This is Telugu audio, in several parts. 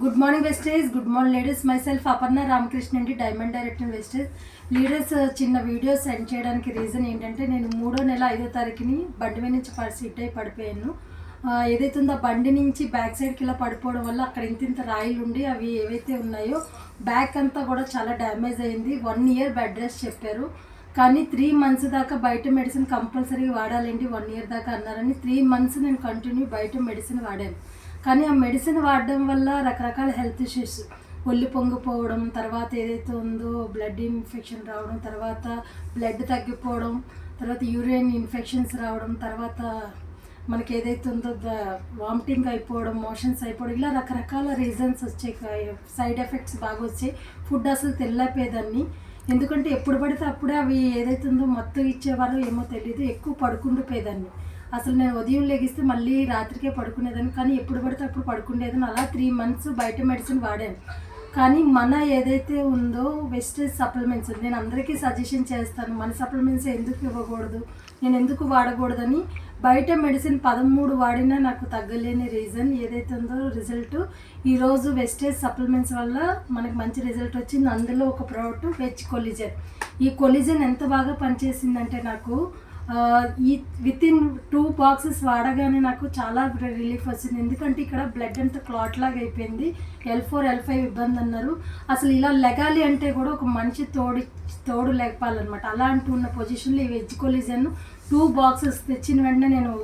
Good morning Vestige, good morning ladies. Myself Aparna Ramakrishna అండి, డైమండ్ డైరెక్టర్ వెస్టేజ్ లీడర్స్. చిన్న వీడియో సెండ్ చేయడానికి రీజన్ ఏంటంటే, నేను 3వ నెల 5వ తారీఖుని బండి మీద నుంచి సిట్ అయి పడిపోయాను. ఏదైతే ఉందో బండి నుంచి బ్యాక్ సైడ్కి ఇలా పడిపోవడం వల్ల అక్కడ ఇంత రాయిలు ఉండి అవి ఏవైతే ఉన్నాయో బ్యాక్ అంతా కూడా చాలా డ్యామేజ్ అయింది. 1 year బెడ్ రెస్ట్ చెప్పారు, కానీ 3 months దాకా బయట మెడిసిన్ కంపల్సరీ వాడాలండి. 1 year దాకా అన్నారని 3 months నేను కంటిన్యూ బయట మెడిసిన్ వాడాను. కానీ ఆ మెడిసిన్ వాడడం వల్ల రకరకాల హెల్త్ ఇష్యూస్, ఒళ్ళు పొంగిపోవడం, తర్వాత ఏదైతే ఉందో బ్లడ్ ఇన్ఫెక్షన్ రావడం, తర్వాత బ్లడ్ తగ్గిపోవడం, తర్వాత యూరిన్ ఇన్ఫెక్షన్స్ రావడం, తర్వాత మనకి ఏదైతే ఉందో వామిటింగ్ అయిపోవడం, మోషన్స్ అయిపోవడం, ఇలా రకరకాల రీజన్స్ వచ్చాయి. సైడ్ ఎఫెక్ట్స్ బాగా వచ్చాయి. ఫుడ్ అసలు తెల్లపోయేదాన్ని, ఎందుకంటే ఎప్పుడు పడితే అప్పుడే అవి ఏదైతే ఉందో మొత్తం ఇచ్చేవారో ఏమో తెలియదు. ఎక్కువ పడుకుండిపోయేదాన్ని. అసలు నేను ఉదయం లెగిస్తే మళ్ళీ రాత్రికే పడుకునేదాన్ని, కానీ ఎప్పుడు పడితే అప్పుడు పడుకునేదాన్ని. అలా 3 months బయట మెడిసిన్ వాడాను. కానీ మన ఏదైతే ఉందో వెస్టేజ్ సప్లిమెంట్స్, నేను అందరికీ సజెషన్ చేస్తాను, మన సప్లిమెంట్స్ ఎందుకు ఇవ్వకూడదు, నేను ఎందుకు వాడకూడదని. బయట మెడిసిన్ 13 వాడినా నాకు తగ్గలేని రీజన్ ఏదైతే ఉందో రిజల్ట్ ఈరోజు వెస్టేజ్ సప్లిమెంట్స్ వల్ల మనకు మంచి రిజల్ట్ వచ్చింది. అందులో ఒక ప్రోడక్ట్ వెజ్ కొలిజన్. ఈ కొలిజన్ ఎంత బాగా పనిచేసిందంటే, నాకు ఈ వితిన్ 2 boxes వాడగానే నాకు చాలా రిలీఫ్ వచ్చింది. ఎందుకంటే ఇక్కడ బ్లడ్ అంతా క్లాట్ లాగా అయిపోయింది. L4 L5 ఇబ్బంది అన్నారు. అసలు ఇలా లెగాలి అంటే కూడా ఒక మనిషి తోడు లేపాలన్నమాట. అలాంటి ఉన్న పొజిషన్లో ఈ వెజ్ కొలిజన్ 2 boxes తెచ్చిన వెంటనే నేను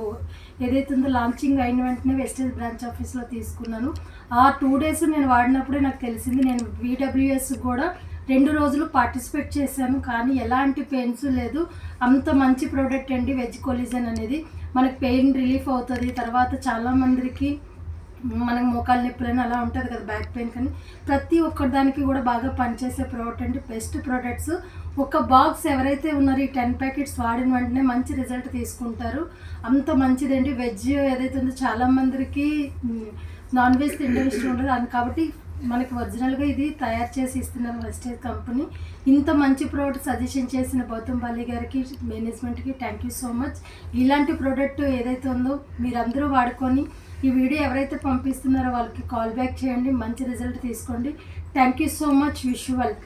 ఏదైతే ఉందో లాంచింగ్ అయిన వెంటనే వెస్టేజ్ బ్రాంచ్ ఆఫీస్లో తీసుకున్నాను. ఆ 2 days నేను వాడినప్పుడే నాకు తెలిసింది. నేను VWS కూడా 2 రోజులు పార్టిసిపేట్ చేశాను, కానీ ఎలాంటి పెయిన్స్ లేదు. అంత మంచి ప్రోడక్ట్ అండి వెజ్ కొలిజన్ అనేది. మనకు పెయిన్ రిలీఫ్ అవుతుంది. తర్వాత చాలామందికి మనకు మోకాలు నొప్పులని అలా ఉంటుంది కదా, బ్యాక్ పెయిన్, కానీ ప్రతి ఒక్కదానికి కూడా బాగా పనిచేసే ప్రోడక్ట్ అండి. Best products. ఒక బాక్స్ ఎవరైతే ఉన్నారో ఈ 10 packets వాడిన వెంటనే మంచి రిజల్ట్ తీసుకుంటారు. అంత మంచిదండి. వెజ్ ఏదైతే ఉందో చాలామందికి నాన్ వెజ్ తినడం ఇష్టం ఉండదు, కాబట్టి మనకి ఒరిజినల్గా ఇది తయారు చేసి ఇస్తున్నారు వెస్టేజ్ కంపెనీ. ఇంత మంచి ప్రోడక్ట్ సజెషన్ చేసిన బౌతంపల్లి గారికి, మేనేజ్మెంట్కి థ్యాంక్ యూ సో మచ్. ఇలాంటి ప్రోడక్ట్ ఏదైతే ఉందో మీరందరూ వాడుకొని, ఈ వీడియో ఎవరైతే పంపిస్తున్నారో వాళ్ళకి కాల్ బ్యాక్ చేయండి, మంచి రిజల్ట్ తీసుకోండి. Thank you so much. Wish you well.